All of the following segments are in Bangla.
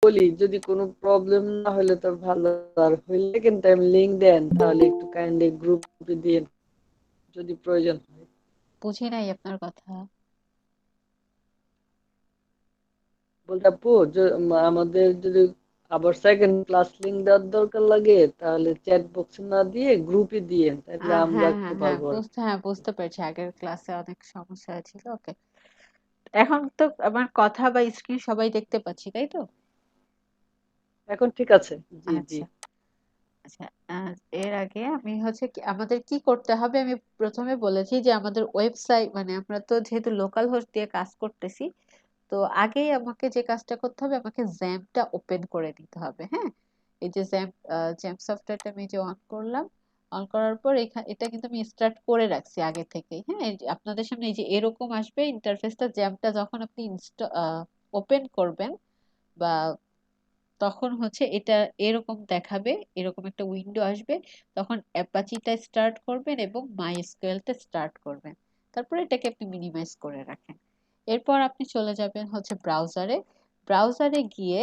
বলি যদি কোনো প্রবলেম না হলে তো ভালো, আর হইলে কিন্তু আমি লিঙ্ক দেন তাহলে একটু কাইন্ডলি গ্রুপে দিয়ে যদি প্রয়োজন হয়। বুঝি নাই আপনার কথা। বলতে আপু আমাদের যদি আবার সেকেন্ড ক্লাস লিঙ্ক দেওয়ার দরকার লাগে তাহলে চ্যাট বক্সে না দিয়ে গ্রুপে দিয়ে তাহলে আমরা হ্যাঁ রাখতে হ্যাঁ হ্যাঁ পারবো আর কি। বুঝতে পেরেছি, আগের ক্লাসে অনেক সমস্যা ছিল। ওকে, এখন তো আমার কথা বা স্ক্রিন সবাই দেখতে পাচ্ছি, তাই তো? এখন ঠিক আছে। জি জি। আচ্ছা আচ্ছা। এর আগে আমি হচ্ছে আমাদের কি করতে হবে, আমি প্রথমে বলেছি যে আমাদের ওয়েবসাইট, মানে আমরা তো যেহেতু লোকাল হোস্ট দিয়ে কাজ করতেছি, তো আগেই আমাকে যে কাজটা করতে হবে, আমাকে জ্যাম্পটা ওপেন করে দিতে হবে। হ্যাঁ, এই যে জ্যাম্প সফটওয়্যারটা আমি যে অন করলাম, অন করার পর এটা কিন্তু আমি স্টার্ট করে রাখছি আগে থেকেই। হ্যাঁ, এই যে আপনাদের সামনে এই যে এরকম আসবে ইন্টারফেসটা, জ্যাম্পটা যখন আপনি ওপেন করবেন বা তখন হচ্ছে এটা এরকম দেখাবে, এরকম একটা উইন্ডো আসবে। তখন অ্যাপাচিটা স্টার্ট করবেন এবং মাই এসকিউএলটা স্টার্ট করবেন। তারপরে এটাকে আপনি মিনিমাইজ করে রাখেন। এরপর আপনি চলে যাবেন হচ্ছে ব্রাউজারে। ব্রাউজারে গিয়ে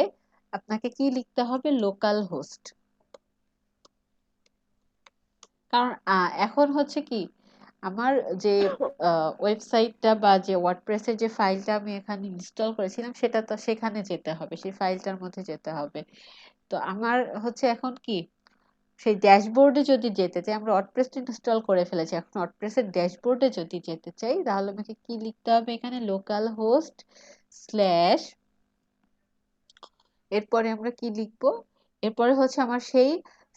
আপনাকে কি লিখতে হবে, লোকাল হোস্ট। কারণ এখন হচ্ছে কি, আমার যে ওয়েবসাইটটা বা যে ওয়ার্ডপ্রেসের যে ফাইলটা আমি এখানে ইনস্টল করেছিলাম, সেটা তো সেখানে যেতে হবে, সেই ফাইলটার মধ্যে যেতে হবে। তো আমার হচ্ছে এখন কি, সেই ড্যাশবোর্ডে যদি যেতে চাই, আমরা ওয়ার্ডপ্রেস ইনস্টল করে ফেলেছি, এখন ওয়ার্ডপ্রেসের ড্যাশবোর্ডে যদি যেতে চাই তাহলে আমাকে কি লিখতে হবে, এখানে লোকাল হোস্ট স্ল্যাশ, এরপরে আমরা কি লিখবো, এরপরে হচ্ছে আমার সেই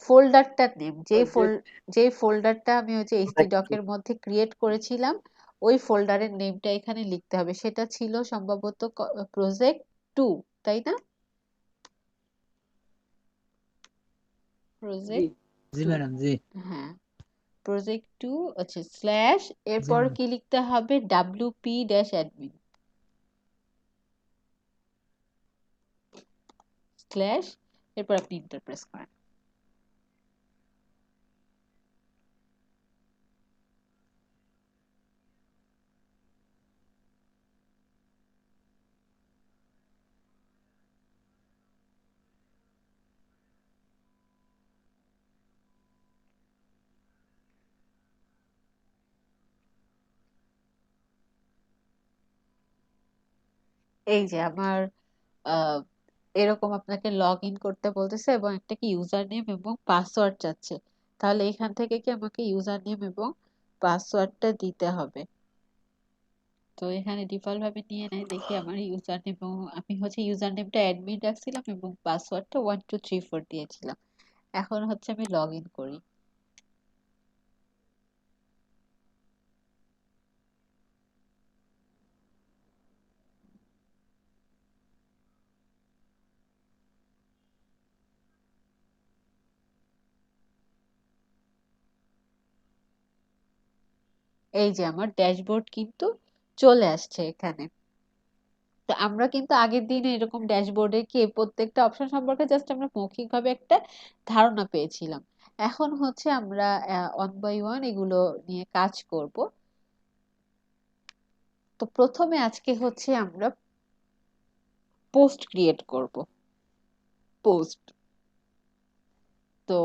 ফোল্ডারটার নেম, প্রজেক্ট যেই ফোল্ডারটা আমি হচ্ছে এইচটি নাকি? ডকের মধ্যে ক্রিয়েট করেছিলাম, ওই ফোল্ডারের নেমটা এখানে লিখতে হবে। সেটা ছিল সম্ভবত প্রজেক্ট 2, তাই না? জি প্রজেক্ট জি 2, ম্যাডাম, জি। হ্যাঁ প্রজেক্ট 2। আচ্ছা, স্ল্যাশ, জি এরপর ম্যাডাম। কি লিখতে হবে, wp-admin স্ল্যাশ, এরপর আপনি ইন্টার প্রেস করেন। এই যে আমার আহ, এরকম আপনাকে লগ ইন করতে বলতেছে এবং একটা কি ইউজার নেম এবং পাসওয়ার্ড চাচ্ছে। তাহলে এখান থেকে কি আমাকে ইউজার নেম এবং পাসওয়ার্ডটা দিতে হবে। তো এখানে ডিফল্ট ভাবে নিয়ে নেয়, দেখি আমার ইউজার নেম, এবং আমি হচ্ছে ইউজার নেমটা অ্যাডমিন রাখছিলাম এবং পাসওয়ার্ডটা 1234 দিয়েছিলাম। এখন হচ্ছে আমি লগ ইন করি। এই যে আমার ড্যাশবোর্ড কিন্তু চলে আসছে এখানে। তো আমরা কিন্তু আগের দিনে এরকম ড্যাশবোর্ডে কি প্রত্যেকটা অপশন সম্পর্কে জাস্ট আমরা মৌখিকভাবে একটা ধারণা পেয়েছিলাম। এখন হচ্ছে আমরা ওয়ান বাই ওয়ান এগুলো নিয়ে কাজ করব। তো প্রথমে আজকে হচ্ছে আমরা পোস্ট ক্রিয়েট করব। পোস্ট, তো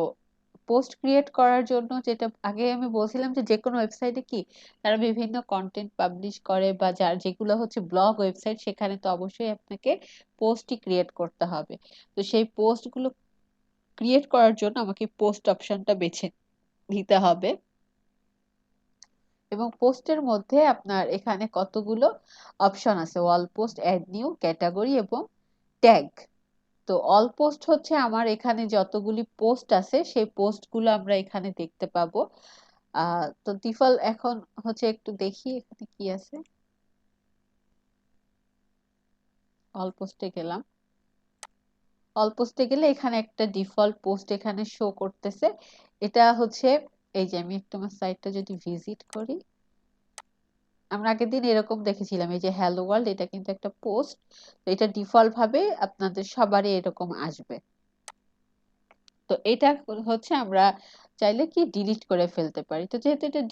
পোস্ট ক্রিয়েট করার জন্য যেটা আগে আমি বলছিলাম যে যে কোনো ওয়েবসাইটে কি তারা বিভিন্ন কন্টেন্ট পাবলিশ করে, বা যার যেগুলো হচ্ছে ব্লগ ওয়েবসাইট, সেখানে তো অবশ্যই আপনাকে পোস্টই ক্রিয়েট করতে হবে। তো সেই পোস্টগুলো ক্রিয়েট করার জন্য আমাকে পোস্ট অপশনটা বেছে নিতে হবে। এবং পোস্টের মধ্যে আপনার এখানে কতগুলো অপশন আছে, all post, add new, category এবং ট্যাগ। তো অল পোস্ট হচ্ছে আমার এখানে যতগুলি পোস্ট আছে সেই পোস্টগুলো আমরা এখানে দেখতে পাবো। তো ডিফল্ট এখন হচ্ছে একটু দেখি এখানে কি আছে। অল পোস্টে গেলাম, অল পোস্টে গেলে এখানে একটা ডিফল্ট পোস্ট এখানে শো করতেছে। এটা হচ্ছে, এই যে আমি একটু আমার সাইটটা যদি ভিজিট করি, আমরা আগের দিন এরকম দেখেছিলাম, এই যে হ্যালো ওয়ার্ল্ড, এটা কিন্তু একটা পোস্ট। তো এটা ডিফল্ট ভাবে আপনাদের সবারই এরকম আসবে। তো তো এটা হচ্ছে আমরা চাইলে কি ডিলিট করে ফেলতে পারি। তো যেহেতু এটা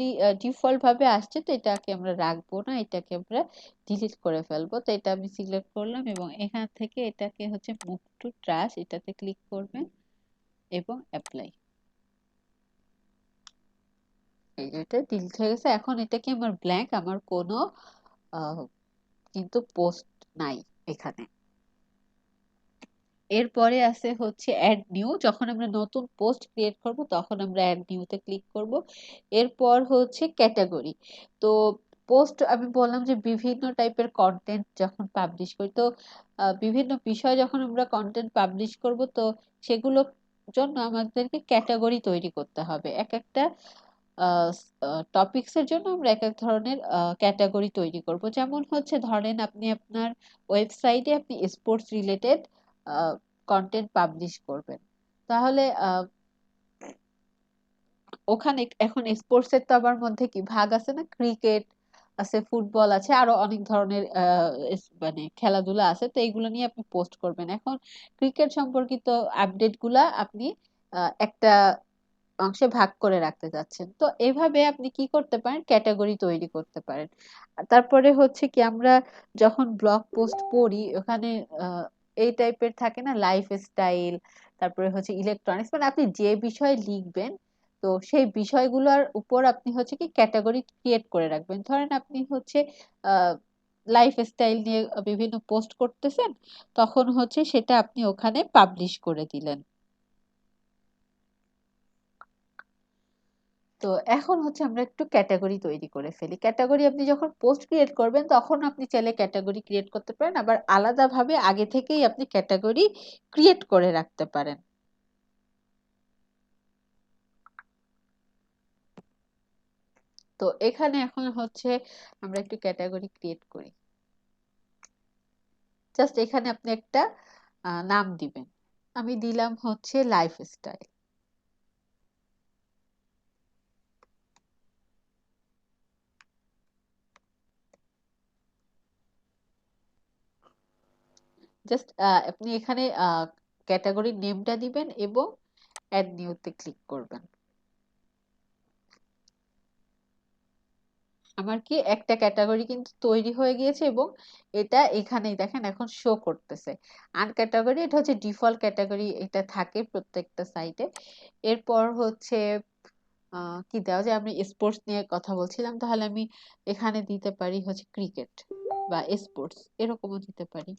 ডিফল্ট ভাবে আসছে, তো এটাকে আমরা রাখবো না, এটাকে আমরা ডিলিট করে ফেলবো। তো এটা আমি সিলেক্ট করলাম এবং এখান থেকে এটাকে হচ্ছে মুভ টু ট্রাশ, এটাতে ক্লিক করবেন এবং অ্যাপ্লাই। এই যে এটা ডিলিট হয়ে গেছে। এখন এটা কি আমার ব্ল্যাঙ্ক, আমার কোনো আহ, কিন্তু পোস্ট নাই এখানে। এরপরে আছে হচ্ছে অ্যাড নিউ। যখন আমরা নতুন পোস্ট ক্রিয়েট করব তখন আমরা অ্যাড নিউতে ক্লিক করব। এরপর হচ্ছে ক্যাটাগরি। তো পোস্ট আমি বললাম যে বিভিন্ন টাইপের কন্টেন্ট যখন পাবলিশ করি, তো বিভিন্ন বিষয় যখন আমরা কন্টেন্ট পাবলিশ করব, তো সেগুলোর জন্য আমাদেরকে ক্যাটাগরি তৈরি করতে হবে। এক একটা টপিকসের জন্য আমরা এক এক ধরনের ক্যাটাগরি তৈরি করব। যেমন হচ্ছে ধরেন আপনি আপনার ওয়েবসাইটে আপনি স্পোর্টস রিলেটেড কন্টেন্ট পাবলিশ করবেন, তাহলে ওখানে এখন স্পোর্টস এর তো আবার মধ্যে কি ভাগ আছে না, ক্রিকেট আছে, ফুটবল আছে, আরো অনেক ধরনের মানে খেলাধুলা আছে। তো এইগুলো নিয়ে আপনি পোস্ট করবেন। এখন ক্রিকেট সম্পর্কিত আপডেট গুলা আপনি একটা অংশে ভাগ করে রাখতে চাচ্ছেন, তো এভাবে আপনি কি করতে পারেন, ক্যাটাগরি তৈরি করতে পারেন। আর তারপরে হচ্ছে কি আমরা যখন ব্লগ পোস্ট পড়ি ওখানে আহ, এই টাইপের থাকে না, লাইফস্টাইল, তারপরে হচ্ছে ইলেকট্রনিক্স, মানে আপনি যে বিষয়ে লিখবেন, তো সেই বিষয়গুলোর উপর আপনি হচ্ছে কি ক্যাটাগরি ক্রিয়েট করে রাখবেন। ধরেন আপনি হচ্ছে লাইফস্টাইল নিয়ে বিভিন্ন পোস্ট করতেছেন, তখন হচ্ছে সেটা আপনি ওখানে পাবলিশ করে দিলেন। তো এখন হচ্ছে আমরা একটু ক্যাটাগরি তৈরি করে ফেলি। ক্যাটাগরি আপনি যখন পোস্ট ক্রিয়েট করবেন তখন আপনি চাইলে ক্যাটাগরি ক্রিয়েট করতে পারেন, আবার আলাদাভাবে আগে থেকেই আপনি ক্যাটাগরি ক্রিয়েট করে রাখতে পারেন। তো এখানে এখন হচ্ছে আমরা একটু ক্যাটাগরি ক্রিয়েট করি। জাস্ট এখানে আপনি একটা নাম দিবেন। আমি দিলাম হচ্ছে লাইফস্টাইল। জাস্ট আপনি এখানে ক্যাটাগরির নেমটা দিবেন এবং অ্যাড নিউতে ক্লিক করবেন। আমার কি একটা ক্যাটাগরি কিন্তু তৈরি হয়ে গিয়েছে এবং এটা এখানেই দেখেন এখন শো করতেছে। আর ক্যাটাগরি এটা হচ্ছে ডিফল্ট ক্যাটাগরি, এটা থাকে প্রত্যেকটা সাইটে। এরপর হচ্ছে কি দেওয়া যায়, আমি স্পোর্টস নিয়ে কথা বলছিলাম, তাহলে আমি এখানে দিতে পারি হচ্ছে ক্রিকেট বা স্পোর্টস, এরকমও দিতে পারি।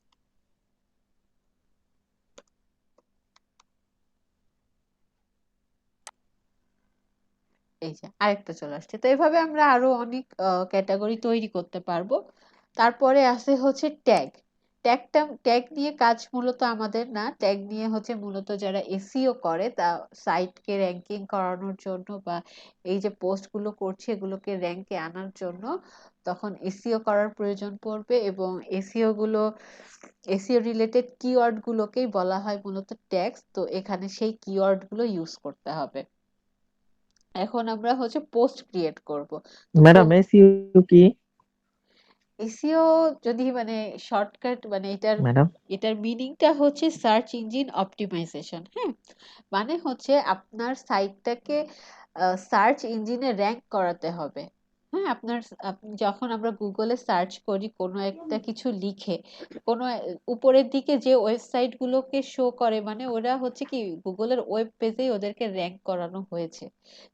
এই যে আরেকটা চলে আসছে। তো এভাবে আমরা আরো অনেক ক্যাটাগরি তৈরি করতে পারবো। তারপরে আছে হচ্ছে ট্যাগ। ট্যাগ নিয়ে কাজ মূলত আমাদের না, ট্যাগ নিয়ে হচ্ছে মূলত যারা এসইও করে, তা সাইটকে র্যাঙ্কিং করানোর জন্য বা এই যে পোস্টগুলো করছে এগুলোকে র্যাঙ্কে আনার জন্য তখন এসইও করার প্রয়োজন পড়বে, এবং এসইও রিলেটেড কিওয়ার্ড গুলোকেই বলা হয় মূলত ট্যাগস। তো এখানে সেই কিওয়ার্ড গুলো ইউজ করতে হবে। এখন আমরা হচ্ছে পোস্ট ক্রিয়েট করব। তো ম্যাডাম এসইও কি? এসইও যদি মানে শর্টকাট, মানে এটার ম্যাডাম এটার মিনিংটা হচ্ছে সার্চ ইঞ্জিন অপটিমাইজেশন। হ্যাঁ, মানে হচ্ছে আপনার সাইটটাকে সার্চ ইঞ্জিনে র্যাঙ্ক করাতে হবে। হ্যাঁ, আপনি যখন আমরা গুগলে সার্চ করি কোনো একটা কিছু লিখে, কোনো উপরের দিকে যে ওয়েবসাইট গুলোকে শো করে, মানে ওরা হচ্ছে কি গুগলের ওয়েব পেজেই ওদেরকে র্যাঙ্ক করানো হয়েছে।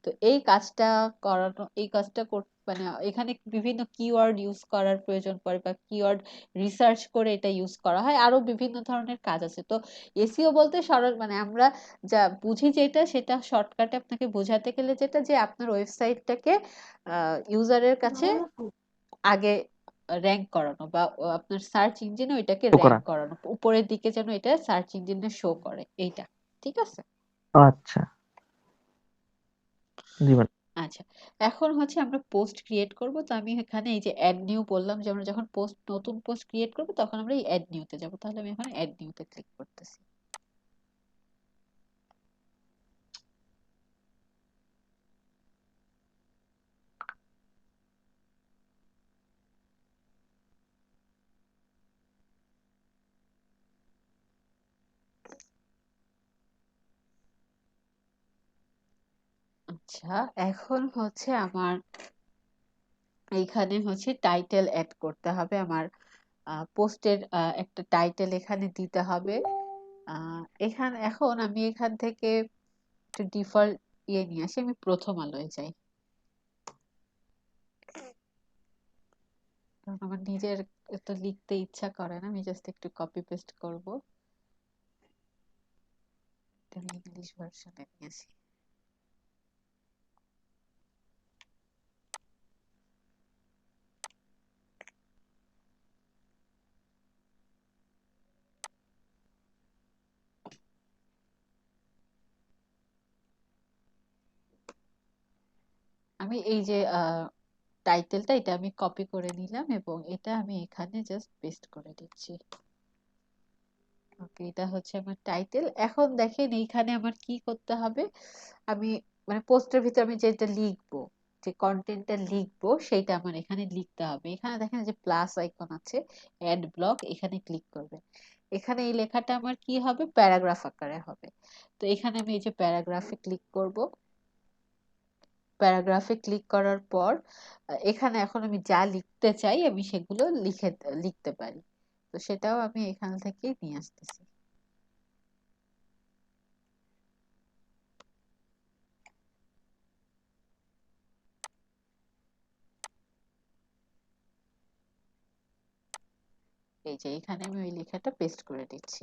তো এই কাজটা মানে এখানে বিভিন্ন কিওয়ার্ড ইউজ করার প্রয়োজন পড়ে বা কিওয়ার্ড রিসার্চ করে এটা ইউজ করা হয়, আরো বিভিন্ন ধরনের কাজ আছে। তো এসইও বলতে সরল মানে আমরা যা বুঝি যেটা, সেটা শর্টকাটে আপনাকে বোঝাতে গেলে যেটা, যে আপনার ওয়েবসাইটটাকে ইউজারের কাছে আগে র্যাঙ্ক করানো, বা আপনার সার্চ ইঞ্জিনে ওইটাকে শো করা। র্যাঙ্ক করানো, উপরের দিকে যেন এটা সার্চ ইঞ্জিনে শো করে, এইটা। ঠিক আছে। আচ্ছা, জি ম্যাডাম। আচ্ছা, এখন হচ্ছে আমরা পোস্ট ক্রিয়েট করব। তো আমি এখানে এই যে অ্যাড নিউ বললাম, যে আমরা যখন নতুন পোস্ট ক্রিয়েট করব তখন আমরা এই অ্যাড নিউতে যাব। তাহলে আমি এখন অ্যাড নিউতে ক্লিক করতেছি। আচ্ছা, এখন হচ্ছে আমার এইখানে হচ্ছে টাইটেল অ্যাড করতে হবে। আমার পোস্টের একটা টাইটেল এখানে দিতে হবে। এখন আমি এখান থেকে একটু ডিফল্ট নিয়ে আসি। আমি প্রথম আলোয় যাই, কারণ আমার নিজের তো লিখতে ইচ্ছা করে না। আমি জাস্ট একটু কপি পেস্ট করবো। আমি ইংলিশ ভার্সনে নিয়ে আসি। আমি এই যে টাইটেলটা, এটা আমি কপি করে নিলাম এবং এটা আমি এখানে জাস্ট পেস্ট করে দিচ্ছি। ওকে, এটা হচ্ছে আমার টাইটেল। এখন দেখেন এইখানে আমার কি করতে হবে। আমি মানে পোস্টের ভিতরে আমি যেটা লিখবো, যে কন্টেন্টটা লিখবো, সেইটা আমার এখানে লিখতে হবে। এখানে দেখেন যে প্লাস আইকন আছে, অ্যাড ব্লক, এখানে ক্লিক করবেন। এখানে এই লেখাটা আমার কি হবে, প্যারাগ্রাফ আকারে হবে। তো এখানে আমি এই যে প্যারাগ্রাফে ক্লিক করব। প্যারাগ্রাফে ক্লিক করার পর এখানে এখন আমি যা লিখতে চাই আমি সেগুলো লিখতে পারি। তো সেটাও আমি এখান থেকে নিয়ে আসতেছি। এই যে এখানে আমি ওই লেখাটা পেস্ট করে দিচ্ছি।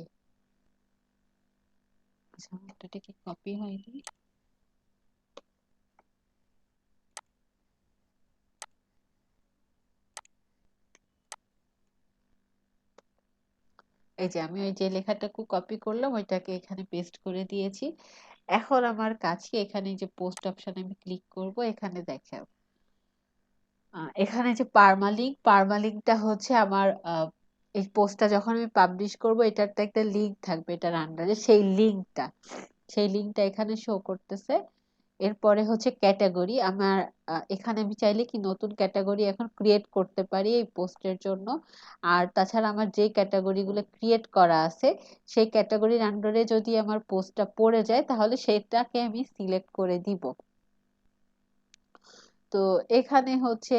আচ্ছা, এটা কি কপি হয়নি? এই যে আমি ওই যে লেখাটাকে কপি করলাম, ওইটাকে এখানে পেস্ট করে দিয়েছি। এখন আমার কাছে এখানে যে পোস্ট অপশনে আমি ক্লিক করব। এখানে দেখেন এখানে যে পারমালিংকটা হচ্ছে আমার এই পোস্টটা যখন আমি পাবলিশ করব, এটার তো একটা লিঙ্ক থাকবে এটার আন্ডারে, সেই লিঙ্কটা এখানে শো করতেছে। এরপরে হচ্ছে ক্যাটাগরি। আমার এখানে আমি চাইলে কি নতুন ক্যাটাগরি এখন ক্রিয়েট করতে পারি এই পোস্টের জন্য। আর তাছাড়া আমার যে ক্যাটাগরিগুলো ক্রিয়েট করা আছে, সেই ক্যাটাগরির আন্ডারে যদি আমার পোস্টটা পড়ে যায়, তাহলে সেটাকে আমি সিলেক্ট করে দিব। তো এখানে হচ্ছে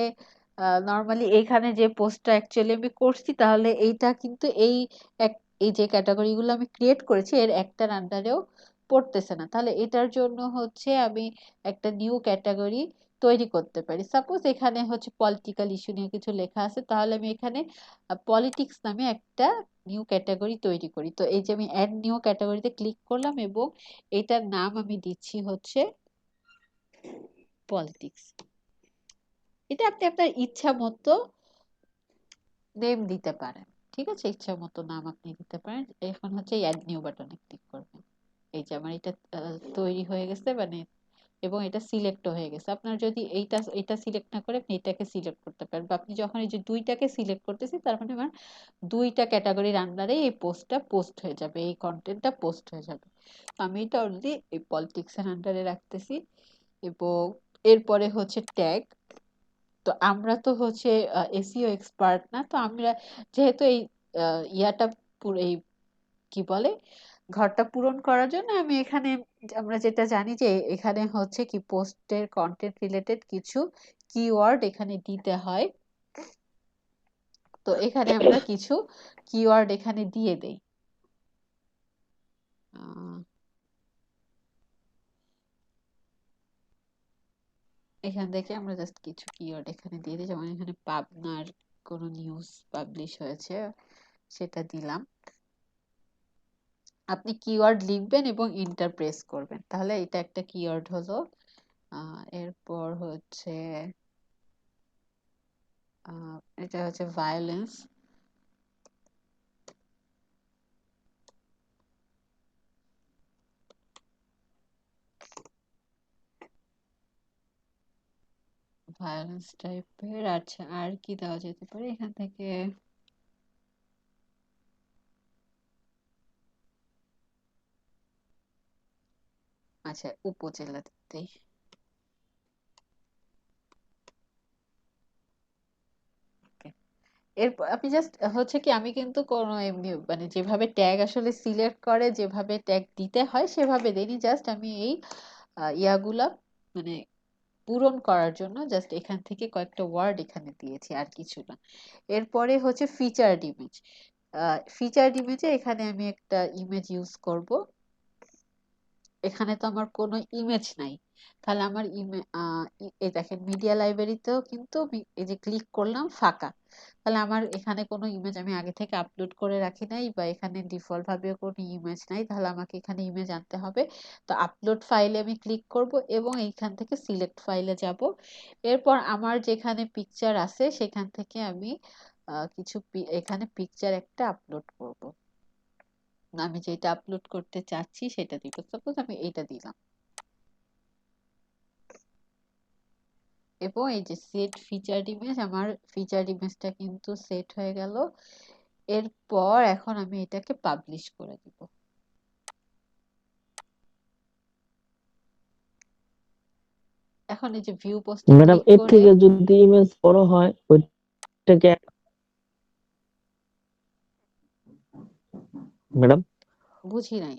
নর্মালি এখানে যে পোস্টটা অ্যাকচুয়ালি আমি করছি, তাহলে এইটা কিন্তু এই যে ক্যাটাগরিগুলো আমি ক্রিয়েট করেছি এর একটার আন্ডারেও পড়তেছে না। তাহলে এটার জন্য হচ্ছে আমি একটা নিউ ক্যাটাগরি তৈরি করতে পারি। সাপোজ এখানে হচ্ছে পলিটিক্যাল ইস্যু নিয়ে কিছু লেখা আছে, তাহলে আমি এখানে পলিটিক্স নামে একটা নিউ ক্যাটাগরি তৈরি করি। তো এই যে আমি অ্যাড নিউ ক্যাটাগরিতে ক্লিক করলাম এবং এটার নাম আমি দিচ্ছি হচ্ছে পলিটিক্স। এটা আপনি আপনার ইচ্ছা মতো নেম দিতে পারেন। ঠিক আছে, ইচ্ছা মতো নাম আপনি দিতে পারেন। এখন হচ্ছে অ্যাড নিউ বাটনে ক্লিক করবেন। এই যে আমার এটা তৈরি হয়ে গেছে, মানে এবং এটা সিলেক্ট হয়ে গেছে। আপনার যদি এটা সিলেক্ট না করে আপনি এটাকে সিলেক্ট করতে পারেন, বা আপনি যখন এই যে দুইটাকে সিলেক্ট করতেছি, তার মানে আমার দুইটা ক্যাটাগরির আন্ডারে এই পোস্টটা পোস্ট হয়ে যাবে, এই কন্টেন্টটা পোস্ট হয়ে যাবে। আমি এটা অলরেডি এই পলিটিক্স এর আন্ডারে রাখতেছি। এবং এরপরে হচ্ছে ট্যাগ। তো আমরা তো হচ্ছে এসইও এক্সপার্ট না, তো আমরা যেহেতু এই ইয়াটা পুরো এই কি বলে ঘরটা পূরণ করার জন্য আমি এখানে, আমরা যেটা জানি যে এখানে হচ্ছে কি পোস্টের কন্টেন্ট রিলেটেড কিছু কিওয়ার্ড এখানে দিতে হয়। তো এখানে আমরা কিছু কিওয়ার্ড এখানে দিয়ে দেই। আহ, এখান থেকে আমরা জাস্ট কিছু কিওয়ার্ড এখানে দিয়ে দিই, যেমন এখানে পাবনার কোনো নিউজ পাবলিশ হয়েছে সেটা দিলাম। আপনি কিওয়ার্ড লিখবেন এবং ইন্টার প্রেস করবেন, তাহলে এটা একটা কিওয়ার্ড হলো। এরপর হচ্ছে এটা হচ্ছে ভায়োলেন্স। ভায়োলেন্স টাইপের। আচ্ছা, আর কি দেওয়া যেতে পারে এখান থেকে? আচ্ছা, উপজেলাতেই। এরপর আপনি জাস্ট হচ্ছে কি, আমি কিন্তু কোনো এমনি মানে যেভাবে ট্যাগ আসলে সিলেক্ট করে, যেভাবে ট্যাগ দিতে হয় সেভাবে দেইনি। জাস্ট আমি এই ইয়াগুলা মানে পূরণ করার জন্য জাস্ট এখান থেকে কয়েকটা ওয়ার্ড এখানে দিয়েছি, আর কিছু না। এরপরে হচ্ছে ফিচার্ড ইমেজ। ফিচার্ড ইমেজে এখানে আমি একটা ইমেজ ইউজ করব। এখানে তো আমার কোনো ইমেজ নাই, তাহলে আমার এই দেখেন মিডিয়া লাইব্রেরিতেও কিন্তু এই যে ক্লিক করলাম ফাঁকা, তাহলে আমার এখানে কোনো ইমেজ আমি আগে থেকে আপলোড করে রাখি নাই, বা এখানে ডিফল্ট ভাবে কোনো ইমেজ নাই, তাহলে আমাকে এখানে ইমেজ আনতে হবে। তো আপলোড ফাইলে আমি ক্লিক করব এবং এইখান থেকে সিলেক্ট ফাইলে যাব। এরপর আমার যেখানে পিকচার আছে সেখান থেকে আমি এখানে পিকচার একটা আপলোড করব। আমি যেটা আপলোড করতে চাচ্ছি সেটা দিব, সাপোজ আমি এইটা দিলাম, এবং এই যে সেট ফিচার্ড ইমেজ, আমার ফিচার্ড ইমেজটা কিন্তু সেট হয়ে গেল। এরপর এখন আমি এটাকে পাবলিশ করে দিব। এখন এই যে ভিউ পোস্টে ম্যাডাম ক্লিক এর করে, থেকে যদি ইমেজ বড় হয় ওইটাকে, ম্যাডাম বুঝি নাই।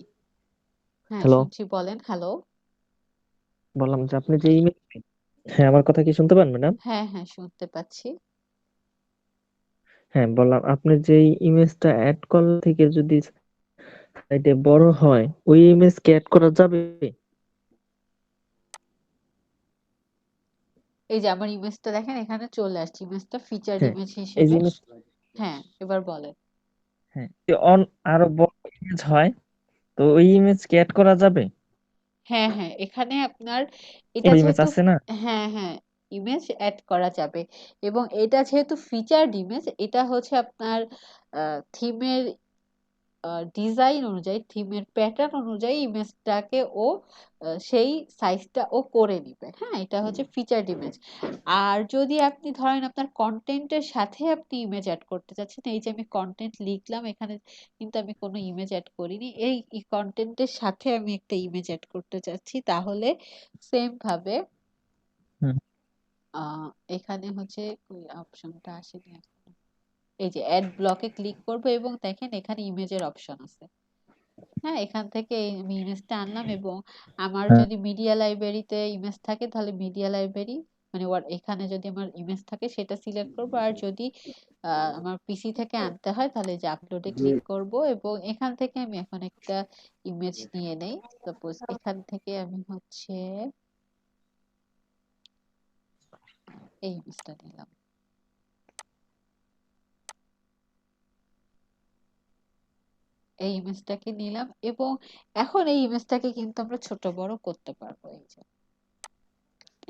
হ্যাঁ হ্যালো, শুনছি, বলেন। হ্যালো। বললাম যে আপনি যে ইমেজ, হ্যাঁ আমার কথা কি শুনতে পান ম্যাডাম? হ্যাঁ হ্যাঁ শুনতে পাচ্ছি। হ্যাঁ বললাম আপনি যে ইমেজটা অ্যাড করলে থেকে যদি সাইডে বড় হয় ওই ইমেজ কে অ্যাড করা যাবে? এই যে আমার ইমেজটা দেখেন এখানে চলে আসছে, ইমেজটা ফিচার্ড হ্যাঁ ইমেজ এই যে হিসেবে। ইমেজ, হ্যাঁ এবার বলেন। হ্যাঁ আরো বড় ইমেজ হয় তো ওই ইমেজ কে অ্যাড করা যাবে? হ্যাঁ হ্যাঁ এখানে আপনার এটা বড় ইমেজ যেহেতু, আছে না? হ্যাঁ হ্যাঁ ইমেজ অ্যাড করা যাবে, এবং এটা যেহেতু ফিচার্ড ইমেজ, এটা হচ্ছে আপনার থিমের ডিজাইন অনুযায়ী, থিমের প্যাটার্ন অনুযায়ী ইমেজটাকে ও সেই সাইজটা ও করে নিবে। হ্যাঁ এটা হচ্ছে ফিচার্ড ইমেজ। আর যদি আপনি ধরেন আপনার কন্টেন্টের সাথে আপনি ইমেজ অ্যাড করতে চাচ্ছেন, এই যে আমি কন্টেন্ট লিখলাম এখানে কিন্তু আমি কোনো ইমেজ অ্যাড করিনি, এই কন্টেন্টের সাথে আমি একটা ইমেজ অ্যাড করতে চাচ্ছি, তাহলে সেম ভাবে হুম, আহ এখানে হচ্ছে অপশনটা আসেনি এখনো। এই যে অ্যাড ব্লকে ক্লিক করব এবং দেখেন এখানে ইমেজের অপশন আছে। হ্যাঁ এখান থেকে আমি ইমেজটা আনলাম, এবং আমার হ্যাঁ, যদি মিডিয়া লাইব্রেরিতে ইমেজ থাকে তাহলে মিডিয়া লাইব্রেরি, মানে এখানে যদি আমার ইমেজ থাকে সেটা সিলেক্ট করব, আর যদি আমার পিসি থেকে আনতে হয় তাহলে যে আপলোডে ক্লিক করব, এবং এখান থেকে আমি এখন একটা ইমেজ নিয়ে নেই। সাপোজ এখান থেকে আমি হচ্ছে এই ইমেজটা নিলাম। এই ইমেজটাকে নিলাম, এবং এখন এই ইমেজটাকে কিন্তু আমরা ছোট বড় করতে পারবো। এই যে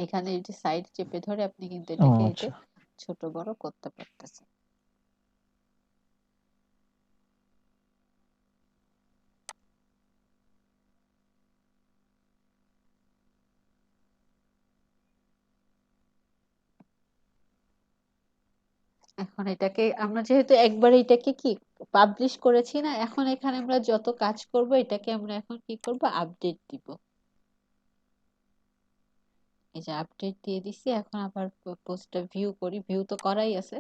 এখানে এই যে সাইড চেপে ধরে আপনি কিন্তু ও এটাকে এই যে আচ্ছা। ছোট বড় করতে পারতেছেন। এখন এটাকে আমরা যেহেতু একবার এটাকে কি পাবলিশ করেছি না, এখন এখানে আমরা যত কাজ করব এটাকে আমরা এখন কি করব, আপডেট দিব। এই যে আপডেট দিয়ে দিছি, এখন আবার পোস্টটা ভিউ করি, ভিউ তো করাই আছে,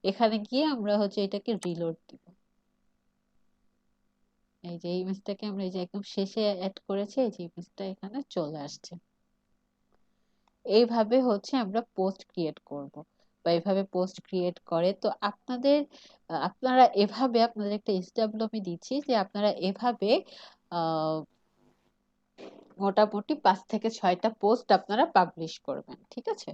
এখানে গিয়ে আমরা হচ্ছে এটাকে রিলোড দিব। এই যে ইমেজটাকে আমরা এই যে একদম শেষে অ্যাড করেছি, এই যে ইমেজটা এখানে চলে আসছে। এইভাবে হচ্ছে আমরা পোস্ট ক্রিয়েট করব, বা এইভাবে পোস্ট ক্রিয়েট করে। তো আপনারা এভাবে, আপনাদের একটা এসডব্লিউ আমি দিচ্ছি যে আপনারা এভাবে আহ, মোটামুটি 5 থেকে 6টা পোস্ট আপনারা পাবলিশ করবেন, ঠিক আছে?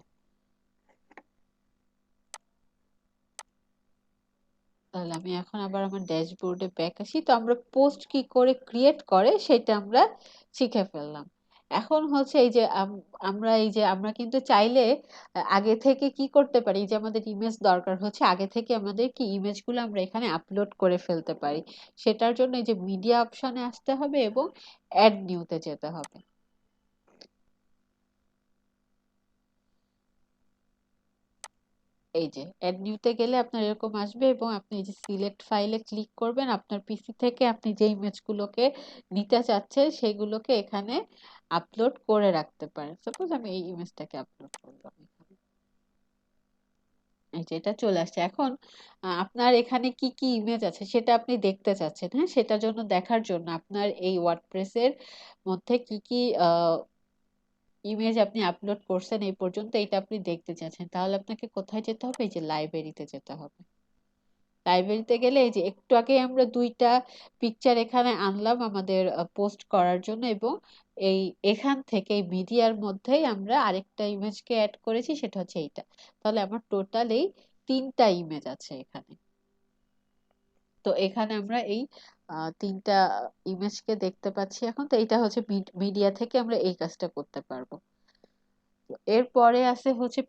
তাহলে আমি এখন আবার আমার ড্যাশবোর্ডে ব্যাক আসি। তো আমরা পোস্ট কি করে ক্রিয়েট করে সেটা আমরা শিখে ফেললাম। এখন হচ্ছে এই যে আমরা কিন্তু চাইলে আগে থেকে কি করতে পারি, যে আমাদের ইমেজ দরকার হচ্ছে, আগে থেকে আমাদের কি ইমেজগুলো আমরা এখানে আপলোড করে ফেলতে পারি। সেটার জন্য এই যে মিডিয়া অপশনে আসতে হবে এবং অ্যাড নিউতে যেতে হবে। এই যে অ্যাড নিউতে গেলে আপনার এরকম আসবে, এবং আপনি এই যে সিলেক্ট ফাইলে ক্লিক করবেন, আপনার পিসি থেকে আপনি যে ইমেজগুলোকে নিতে চাচ্ছেন সেগুলোকে এখানে আপলোড করে রাখতে পারেন। সাপোজ আমি এই ইমেজটাকে আপলোড করলাম এখানে। এই যে এটা চলে আসছে। এখন আপনার এখানে কি কি ইমেজ আছে সেটা আপনি দেখতে চাচ্ছেন। হ্যাঁ সেটার জন্য, দেখার জন্য আপনার এই ওয়ার্ডপ্রেসের মধ্যে কি কি ইমেজ আপনি আপলোড করছেন এই পর্যন্ত, এটা আপনি দেখতে চাচ্ছেন, তাহলে আপনাকে কোথায় যেতে হবে? এই যে লাইব্রেরিতে যেতে হবে। লাইব্রেরিতে গেলে এই যে একটু আগে আমরা দুইটা পিকচার এখানে আনলাম আমাদের পোস্ট করার জন্য, এবং এখান থেকে এই মিডিয়ার মধ্যেই আমরা আরেকটা ইমেজকে অ্যাড করেছি, সেটা হচ্ছে এইটা। তাহলে আমার টোটাল এই 3টা ইমেজ আছে এখানে। তো এখানে আমরা এই 3টা ইমেজকে দেখতে পাচ্ছি এখন। তো এটা হচ্ছে মিডিয়া থেকে আমরা এই কাজটা করতে পারবো। এরপরে আছে হচ্ছে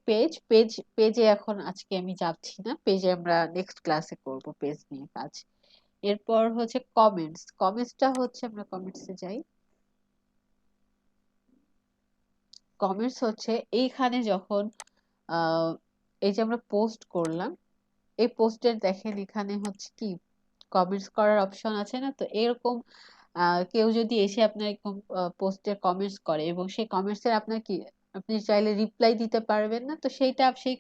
পেজে এখন আজকে আমি যাচ্ছি না, পেজে আমরা নেক্সট ক্লাসে করব পেজ নিয়ে কাজ। এরপর হচ্ছে কমেন্টসটা হচ্ছে, আমরা কমেন্টসে যাই। কমেন্টস হচ্ছে এইখানে যখন আহ, এই যে আমরা পোস্ট করলাম, এই পোস্টের দেখেন এখানে হচ্ছে কি কমেন্টস করার অপশন আছে না? তো এরকম কেউ যদি এসে আপনার এরকম পোস্টে কমেন্টস করে, এবং সেই কমেন্টসের আপনার কি, আপনি চাইলে রিপ্লাই দিতে পারবেন না, তো সেই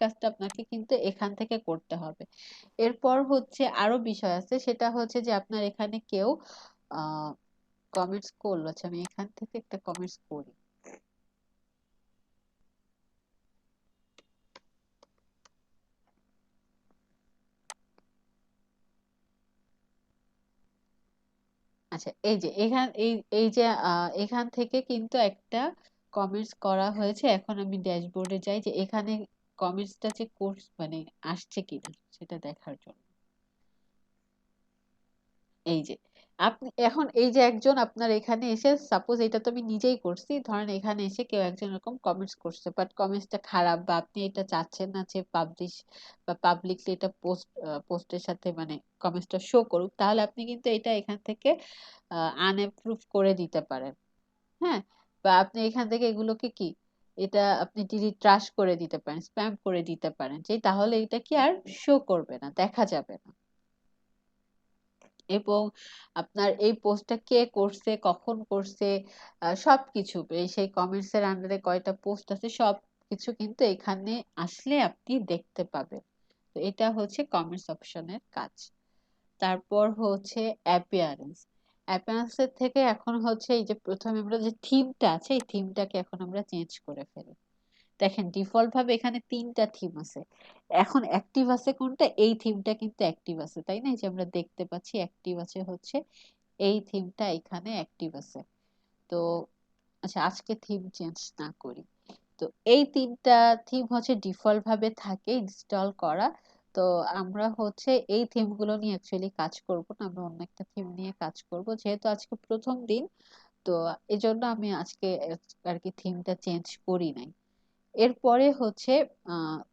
কাজটা আপনাকে কিন্তু এখান থেকে করতে হবে। এরপর হচ্ছে আরো বিষয় আছে, সেটা হচ্ছে যে আপনার এখানে কেউ কমেন্টস করলো। আচ্ছা, আমি এখান থেকে একটা কমেন্টস করি। আচ্ছা, এই যে এই যে এখান থেকে কিন্তু একটা কমেন্টস করা হয়েছে। এখন আমি ড্যাশবোর্ডে যাই যে এখানে কমেন্টসটা যে কোর্স মানে আসছে কিনা সেটা দেখার জন্য। এই যে আপনি এখন এই যে একজন আপনার এখানে এসে, সাপোজ এটা তো আমি নিজেই করছি, ধরেন এখানে এসে কেউ একজন এরকম কমেন্টস করছে, বাট কমেন্টসটা খারাপ, বা আপনি এটা চাচ্ছেন না যে পাবলিশ বা পাবলিকলি এটা পোস্টের সাথে মানে কমেন্টসটা শো করুক, তাহলে আপনি কিন্তু এটা এখান থেকে আনঅ্যাপ্রুভ করে দিতে পারেন। হ্যাঁ, বা আপনি এখান থেকে এগুলোকে কি, এটা আপনি ডিলিট ট্রাশ করে দিতে পারেন, স্প্যাম করে দিতে পারেন, যে তাহলে এটা কি আর শো করবে না, দেখা যাবে না। এবং আপনার এই পোস্টটা কে করছে, কখন করছে, সবকিছু সেই কমেন্টস এর আন্ডারে কয়টা পোস্ট আছে সব কিছু কিন্তু এখানে আসলে আপনি দেখতে পাবেন। তো এটা হচ্ছে কমেন্টস অপশনের কাজ। তারপর হচ্ছে অ্যাপিয়ারেন্স। অ্যাপিয়ারেন্সের থেকে এখন হচ্ছে এই যে প্রথমে আমরা যে থিমটা আছে, এই থিমটাকে এখন আমরা চেঞ্জ করে ফেলি। দেখেন ডিফল্ট ভাবে এখানে 3টা থিম আছে। এখন অ্যাক্টিভ আছে কোনটা? এই থিমটা কিন্তু অ্যাক্টিভ আছে, তাই না? এই যে আমরা দেখতে পাচ্ছি অ্যাক্টিভ আছে হচ্ছে এই থিমটা, এখানে অ্যাক্টিভ আছে। তো আচ্ছা, আজকে থিম চেঞ্জ না করি। তো এই 3টা থিম হচ্ছে ডিফল্ট ভাবে থাকে ইনস্টল করা। তো আমরা হচ্ছে এই থিম গুলো নিয়ে অ্যাকচুয়ালি কাজ করব না, আমরা অন্য একটা থিম নিয়ে কাজ করব, যেহেতু আজকে প্রথম দিন। তো এজন্য আমি আজকে আর কি থিমটা চেঞ্জ করি নাই। এরপরে হচ্ছে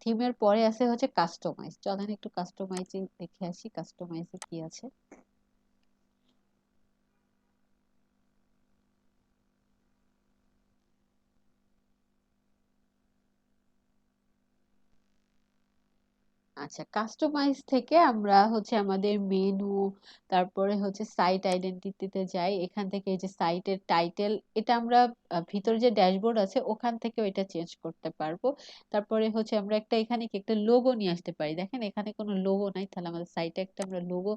থিমের পরে আছে হচ্ছে কাস্টমাইজ। চলেন একটু কাস্টমাইজে দেখে আসি কাস্টমাইজে কি আছে। আচ্ছা, কাস্টমাইজ থেকে আমরা হচ্ছে আমাদের মেনু, তারপরে হচ্ছে সাইট আইডেন্টিটিতে যাই। এখান থেকে এই যে সাইটের টাইটেল, এটা আমরা ভিতরে যে ড্যাশবোর্ড আছে ওখান থেকে এটা চেঞ্জ করতে পারবো। তারপরে হচ্ছে আমরা এখানে কি একটা লোগো নিয়ে আসতে পারি। দেখেন এখানে কোনো লোগো নাই, তাহলে আমাদের সাইটে একটা আমরা লোগো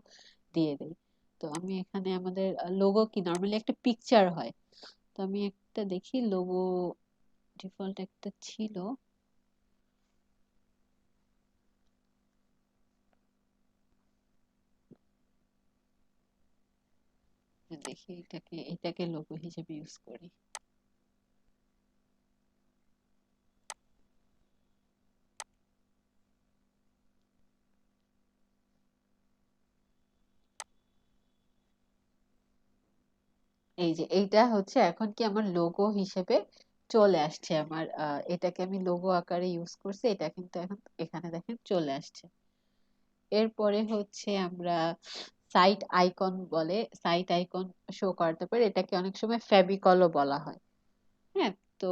দিয়ে দেই। তো আমি এখানে আমাদের লোগো কি নর্মালি একটা পিকচার হয়, তো আমি একটা দেখি লোগো ডিফল্ট একটা ছিল। দেখি এটাকে লোগো হিসেবে ইউজ করি। এই যে এইটা হচ্ছে এখন কি আমার লোগো হিসেবে চলে আসছে আমার, এটাকে আমি লোগো আকারে ইউজ করছি, এটা কিন্তু এখন এখানে দেখেন চলে আসছে। এরপরে হচ্ছে আমরা সাইট আইকন বলে, সাইট আইকন শো করাতে পারি, এটাকে অনেক সময় ফেভিকলও বলা হয়। হ্যাঁ, তো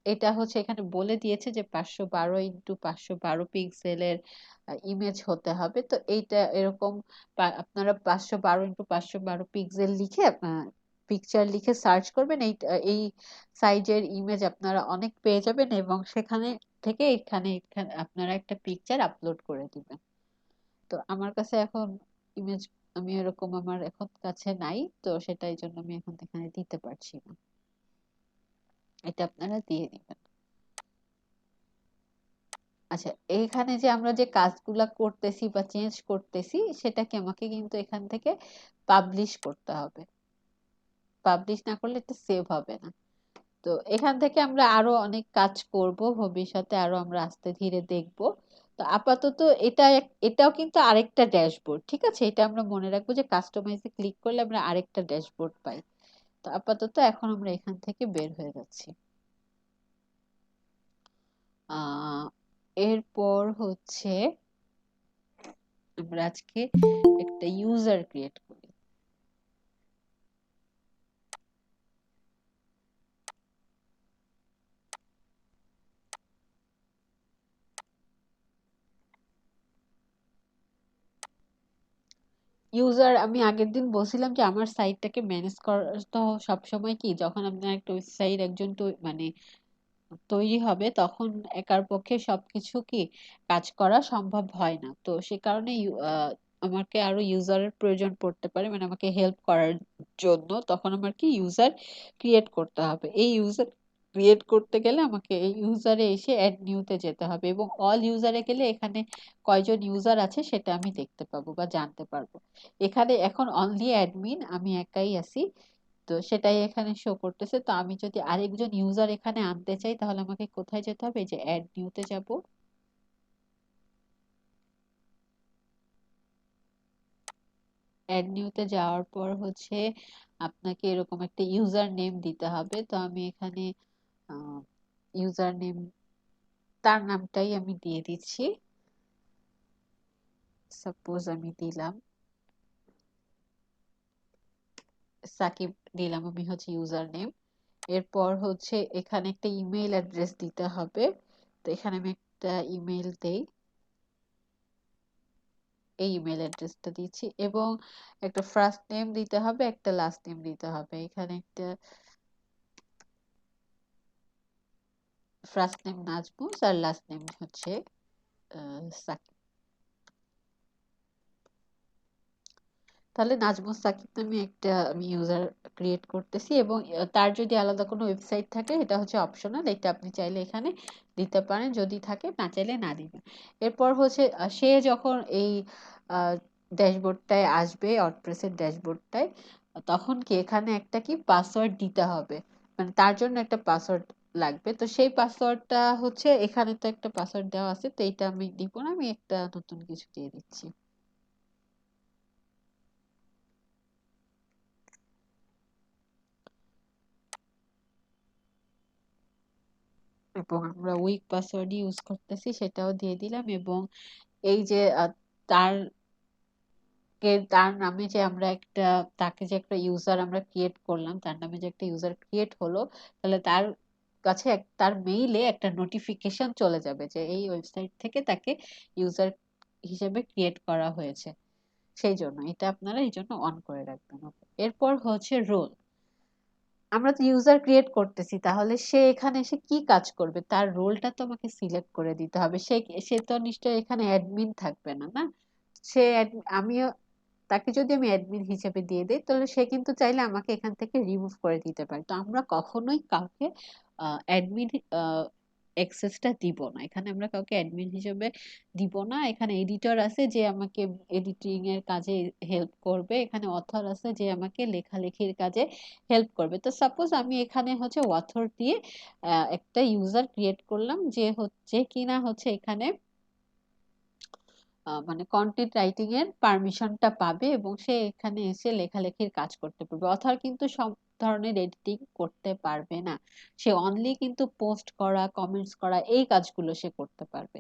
এটা হচ্ছে এখানে বলে দিয়েছে যে 512 x 512 পিক্সেলের ইমেজ হতে হবে। তো এইটা এরকম আপনারা 512 x 512 পিক্সেল লিখে পিকচার লিখে সার্চ করবেন, এই সাইজের ইমেজ আপনারা অনেক পেয়ে যাবেন, এবং সেখানে থেকে এখানে আপনারা একটা পিকচার আপলোড করে দিবেন। তো আমার কাছে এখন ইমেজ, আমি এরকম আমার এখন কাছে নাই, তো সেটাই জন্য আমি এখন এখানে দিতে পারছি না। এটা আপনারা দিয়ে দিবেন। আচ্ছা, এইখানে যে আমরা যে কাজগুলা করতেছি বা চেঞ্জ করতেছি সেটাকে আমাকে কিন্তু এখান থেকে পাবলিশ করতে হবে। পাবলিশ না করলে এটা সেভ হবে না। তো এখান থেকে আমরা আরো অনেক কাজ করব, ভবিষ্যতে আরো আমরা আস্তে ধীরে দেখব। তো আপাতত এটাও কিন্তু আরেকটা ড্যাশবোর্ড, ঠিক আছে? এটা আমরা মনে রাখবো যে কাস্টমাইজে ক্লিক করলে আমরা আরেকটা ড্যাশবোর্ড পাই। তো আপাতত এখন আমরা এখান থেকে বের হয়ে যাচ্ছি। এরপর হচ্ছে আমরা আজকে একটা ইউজার ক্রিয়েট করি। ইউজার, আমি আগের দিন বলছিলাম যে আমার সাইটটাকে ম্যানেজ করা তো সবসময় কি, যখন আপনার একটা ওয়েবসাইট একজন মানে তৈরি হবে তখন একার পক্ষে সবকিছু কি কাজ করা সম্ভব হয় না। তো সে কারণে আমাকে আরো ইউজারের প্রয়োজন পড়তে পারে, মানে আমাকে হেল্প করার জন্য। তখন আমার কি ইউজার ক্রিয়েট করতে হবে। এই ইউজার ক্রিয়েট করতে গেলে আমাকে এই ইউজারে এসে অ্যাড নিউতে যেতে হবে, এবং অল ইউজারে গেলে এখানে কয়জন ইউজার আছে সেটা আমি দেখতে পাবো বা জানতে পারবো। এখানে এখন অনলি অ্যাডমিন আমি একাই আছি, তো সেটাই এখানে শো করতেছে। তো আমি যদি আরেকজন ইউজার এখানে আনতে চাই তাহলে আমাকে কোথায় যেতে হবে? যে অ্যাড নিউতে যাব। অ্যাড নিউতে যাওয়ার পর হচ্ছে আপনাকে এরকম একটা ইউজার নেম দিতে হবে। তো আমি এখানে ইউজার নেম, তার নামটাই আমি দিয়ে দিচ্ছি। সাপোজ আমি দিলাম সাকিব, দিলাম আমি হচ্ছে ইউজার নেম। এরপর হচ্ছে এখানে একটা ইমেল অ্যাড্রেস দিতে হবে। তো এখানে আমি একটা ইমেল দেই, এই ইমেল অ্যাড্রেসটা দিচ্ছি, এবং একটা ফার্স্ট নেম দিতে হবে, একটা লাস্ট নেম দিতে হবে। এখানে একটা ফার্স্ট নেম নাজমুস আর লাস্ট নেম হচ্ছে সাকিব। তাহলে নাজমুস সাকিব নামে একটা আমি ইউজার ক্রিয়েট করতেছি, এবং তার যদি আলাদা কোনো ওয়েবসাইট থাকে এটা হচ্ছে অপশনাল, এটা আপনি চাইলে এখানে দিতে পারেন, যদি থাকে, না চাইলে না দিবেন। এরপর হচ্ছে সে যখন এই ড্যাশবোর্ডটায় আসবে, ওয়ার্ডপ্রেসের ড্যাশবোর্ডটায়, তখন কি এখানে একটা কি পাসওয়ার্ড দিতে হবে, মানে তার জন্য একটা পাসওয়ার্ড লাগবে। তো সেই পাসওয়ার্ডটা হচ্ছে, এখানে তো একটা পাসওয়ার্ড দেওয়া আছে, তো এইটা আমি দিব না, আমি একটা নতুন কিছু দিয়ে দিচ্ছি। এবং আমরা উইক পাসওয়ার্ড ইউজ করতেছি সেটাও দিয়ে দিলাম। এবং এই যে তার তার নামে যে আমরা একটা, তাকে যে একটা ইউজার আমরা ক্রিয়েট করলাম, তার নামে যে একটা ইউজার ক্রিয়েট হলো, তাহলে তার কাছে তার মেইলে একটা নোটিফিকেশন চলে যাবে যে এই ওয়েবসাইট থেকে তাকে ইউজার হিসেবে ক্রিয়েট করা হয়েছে। সেই জন্য এটা আপনারা এই জন্য অন করে রাখবেন। এরপর হচ্ছে রোল। আমরা তো ইউজার ক্রিয়েট করতেছি, তাহলে সে এখানে এসে কি কাজ করবে তার রোলটা তো আমাকে সিলেক্ট করে দিতে হবে। সে সে তো নিশ্চয়ই এখানে অ্যাডমিন থাকবে না, না? সে আমিও তাকে যদি আমি অ্যাডমিন হিসেবে দিয়ে দিই তাহলে সে কিন্তু চাইলে আমাকে এখান থেকে রিমুভ করে দিতে পারে। তো আমরা কখনোই কাউকে অ্যাডমিন অ্যাক্সেসটা দিব না। এখানে আমরা কাউকে অ্যাডমিন হিসেবে দিব না। এখানে এডিটর আছে যে আমাকে এডিটিং এর কাজে হেল্প করবে, এখানে অথর আছে যে আমাকে লেখালেখির কাজে হেল্প করবে। তো সাপোজ আমি এখানে হচ্ছে অথর দিয়ে একটা ইউজার ক্রিয়েট করলাম, যে হচ্ছে কিনা হচ্ছে এখানে মানে কন্টেন্ট রাইটিং এর পারমিশনটা পাবে, এবং সে এখানে এসে লেখালেখির কাজ করতে পারবে। অথর কিন্তু সব ধরনের এডিটিং করতে পারবে না, সে অনলি কিন্তু পোস্ট করা, কমেন্টস করা, এই কাজগুলো সে করতে পারবে।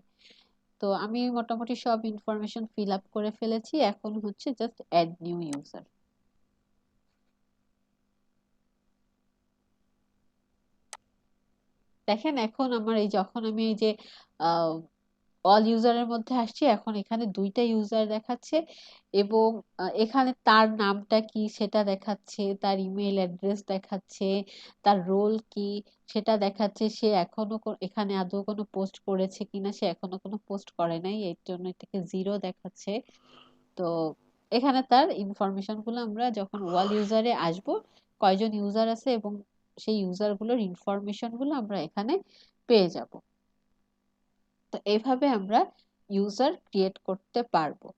তো আমি মোটামুটি সব ইনফরমেশন ফিল আপ করে ফেলেছি, এখন হচ্ছে জাস্ট অ্যাড নিউ ইউজার। দেখেন এখন আমার এই, যখন আমি এই যে অল ইউজারের মধ্যে আসছি, এখন এখানে দুইটা ইউজার দেখাচ্ছে, এবং এখানে তার নামটা কি সেটা দেখাচ্ছে, তার ইমেল অ্যাড্রেস দেখাচ্ছে, তার রোল কি সেটা দেখাচ্ছে, সে এখনো এখানে আদৌ কোনো পোস্ট করেছে কিনা, সে এখনো কোনো পোস্ট করে নাই, এর জন্য এটাকে জিরো দেখাচ্ছে। তো এখানে তার ইনফরমেশন গুলো আমরা যখন ওয়াল ইউজারে আসব, কয়জন ইউজার আছে এবং সেই ইউজারগুলোর ইনফরমেশনগুলো আমরা এখানে পেয়ে যাব। তো এইভাবে আমরা ইউজার ক্রিয়েট করতে পারবো।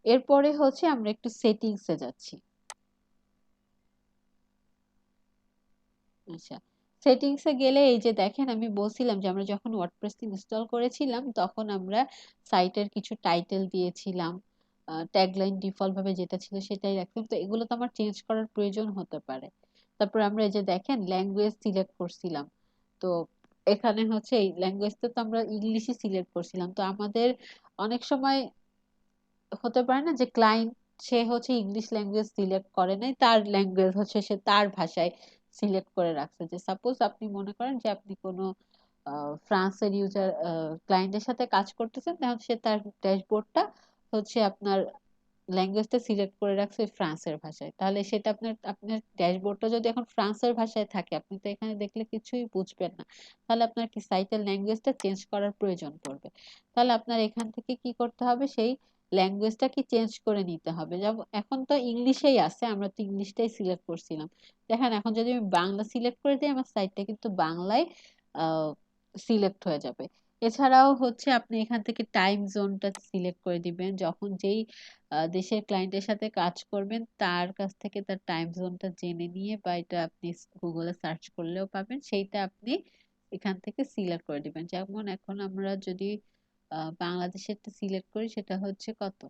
এরপরে হচ্ছে আমরা একটু সেটিংসে যাচ্ছি। আচ্ছা, সেটিংসে গেলে এই যে দেখেন আমি বলছিলাম যে আমরা যখন ওয়ার্ডপ্রেস ইনস্টল করেছিলাম তখন আমরা সাইটের কিছু টাইটেল দিয়েছিলাম, ট্যাগলাইন ডিফল্ট ভাবে যেটা ছিল সেটাই রাখতাম। তো এগুলো তো আমার চেঞ্জ করার প্রয়োজন হতে পারে। তারপর আমরা এই যে দেখেন ল্যাঙ্গুয়েজ সিলেক্ট করছিলাম, তো এখানে হচ্ছে এই ল্যাঙ্গুয়েজটা তো আমরা ইংলিশই সিলেক্ট করছিলাম। তো আমাদের অনেক সময় হতে পারে না যে ক্লায়েন্ট সে হচ্ছে ইংলিশ ল্যাঙ্গুয়েজ সিলেক্ট করে নাই, তার ল্যাঙ্গুয়েজ হচ্ছে সে তার ভাষায় সিলেক্ট করে রাখছে। যে সাপোজ আপনি মনে করেন যে আপনি কোনো ফ্রান্সের ইউজার ক্লায়েন্টের সাথে কাজ করতেছেন, তাহলে সে তার ড্যাশবোর্ডটা হচ্ছে আপনার ল্যাঙ্গুয়েজটা সিলেক্ট করে রাখছে ফ্রান্সের ভাষায়। তাহলে সেটা আপনার আপনার ড্যাশবোর্ডটা যদি এখন ফ্রান্সের ভাষায় থাকে, আপনি তো এখানে দেখলে কিছুই বুঝবেন না। তাহলে আপনার কি সাইটের ল্যাঙ্গুয়েজটা চেঞ্জ করার প্রয়োজন পড়বে। তাহলে আপনার এখান থেকে কি করতে হবে, সেই ল্যাঙ্গুয়েজটা কি চেঞ্জ করে নিতে হবে। যেমন এখন তো ইংলিশেই আছে, আমরা তো ইংলিশটাই সিলেক্ট করছিলাম। দেখেন এখন যদি আমি বাংলা সিলেক্ট করে দিই আমার সাইটটা কিন্তু বাংলায় সিলেক্ট হয়ে যাবে। এছাড়াও হচ্ছে আপনি এখান থেকে টাইম জোনটা সিলেক্ট করে দিবেন। যখন যেই দেশের ক্লায়েন্টের সাথে কাজ করবেন তার কাছ থেকে তার টাইম জোনটা জেনে নিয়ে, বা এটা আপনি গুগলে সার্চ করলেও পাবেন, সেইটা আপনি এখান থেকে সিলেক্ট করে দিবেন। যেমন এখন আমরা যদি বাংলাদেশেরটা সিলেক্ট করি, সেটা হচ্ছে কত,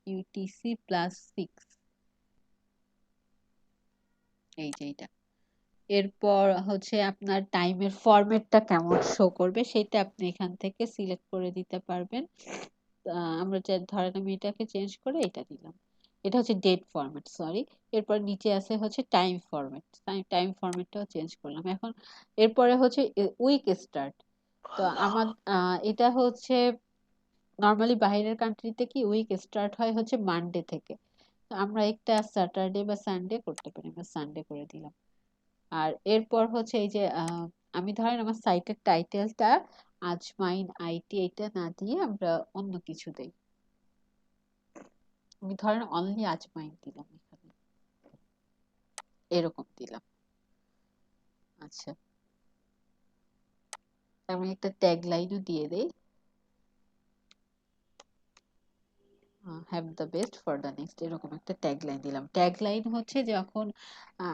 UTC+6, এই যে এইটা। এরপর হচ্ছে আপনার টাইমের ফরম্যাটটা কেমন শো করবে সেটা আপনি এখান থেকে সিলেক্ট করে দিতে পারবেন। আমরা যে ধরেন আমি এটাকে চেঞ্জ করে এটা দিলাম, এটা হচ্ছে ডেট ফরম্যাট, সরি। এরপর নিচে আছে হচ্ছে টাইম ফরম্যাট, টাইম ফরম্যাটটাও চেঞ্জ করলাম। এখন এরপরে হচ্ছে উইক স্টার্ট। তো আমার এটা হচ্ছে নর্মালি বাইরের কান্ট্রিতে কি উইক স্টার্ট হয় হচ্ছে মানডে থেকে। তো আমরা একটা স্যাটারডে বা সানডে করতে পারি, আমরা সানডে করে দিলাম। আর এরপর হচ্ছে এই যে আমি ধরেন আমার সাইটের টাইটেলটা আজমাইন আইটি এটা না দিয়ে আমরা অন্য কিছু দেই। আমি ধরেন অনলি আজমাইন দিলাম এখানে, এরকম দিলাম। আচ্ছা, আমি একটা ট্যাগ লাইনও দিয়ে দেই, have the best for the next, এরকম একটা ট্যাগ লাইন দিলাম। ট্যাগ লাইন হচ্ছে যখন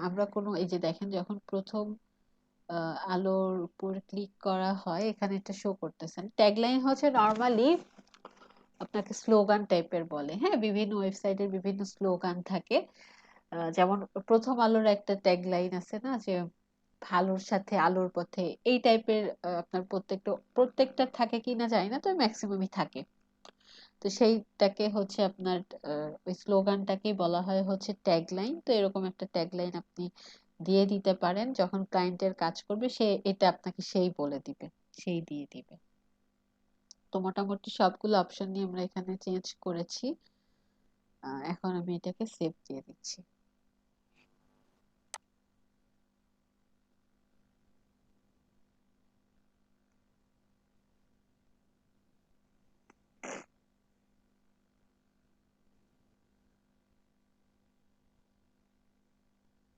আমরা কোনো, এই যে দেখেন যখন প্রথম আলোর উপর ক্লিক করা হয় এখানে একটা শো করতেছেন। ট্যাগ লাইন হচ্ছে নর্মালি আপনাকে স্লোগান টাইপের বলে, হ্যাঁ, বিভিন্ন ওয়েবসাইটের বিভিন্ন স্লোগান থাকে। যেমন প্রথম আলোর একটা ট্যাগ লাইন আছে না, যে ভালোর সাথে আলোর পথে, এই টাইপের আপনার প্রত্যেকটা থাকে কি না জানি না, তো ম্যাক্সিমামই থাকে। তো সেইটাকে হচ্ছে আপনার ওই স্লোগানটাকেই বলা হয় হচ্ছে ট্যাগ লাইন। তো এরকম একটা ট্যাগ লাইন আপনি দিয়ে দিতে পারেন, যখন ক্লায়েন্টের কাজ করবে সে এটা আপনাকে সেই বলে দিবে, সেই দিয়ে দিবে। তো মোটামুটি সবগুলো অপশন নিয়ে আমরা এখানে চেঞ্জ করেছি। এখন আমি এটাকে সেভ দিয়ে দিচ্ছি।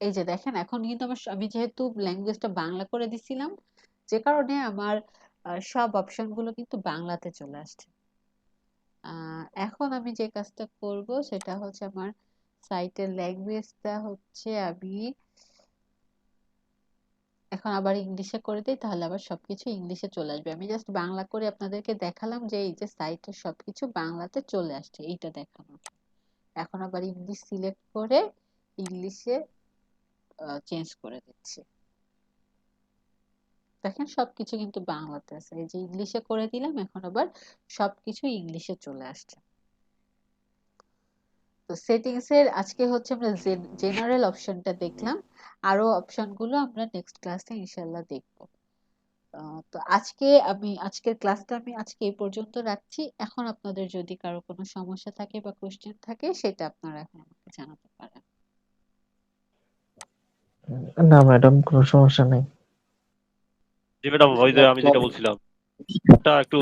এই যে দেখেন এখন কিন্তু আমি যেহেতু ল্যাঙ্গুয়েজটা বাংলা করে দিছিলাম, যে কারণে আমার সব অপশন গুলো কিন্তু বাংলাতে চলে আসছে। এখন আমি যে কাজটা করব সেটা হচ্ছে আমার সাইটের ল্যাঙ্গুয়েজটা হচ্ছে আমি এখন আবার ইংলিশে করে দিই, তাহলে আবার সবকিছু ইংলিশে চলে আসবে। আমি জাস্ট বাংলা করে আপনাদেরকে দেখালাম যে এই যে সাইটের সবকিছু বাংলাতে চলে আসছে, এইটা দেখানো। এখন আবার ইংলিশ সিলেক্ট করে ইংলিশে চেঞ্জ করে দিচ্ছি। দেখেন সবকিছু কিন্তু বাংলাতে আছে, এই যে ইংলিশে করে দিলাম, এখন আবার সবকিছু ইংলিশে চলে আসছে। তো সেটিংস এর আজকে হচ্ছে আমরা জেনারেল অপশনটা দেখলাম, আরো অপশন গুলো আমরা নেক্সট ক্লাসে ইনশাল্লাহ দেখবো। তো আজকের ক্লাসটা আমি আজকে এই পর্যন্ত রাখছি। এখন আপনাদের যদি কারো কোনো সমস্যা থাকে বা কোশ্চেন থাকে সেটা আপনারা এখন আমাকে জানাতে পারেন। না ম্যাডাম, কোনো সমস্যা নেই। জি ম্যাডাম, ওই যে আমি যেটা বলছিলাম, এটা একটু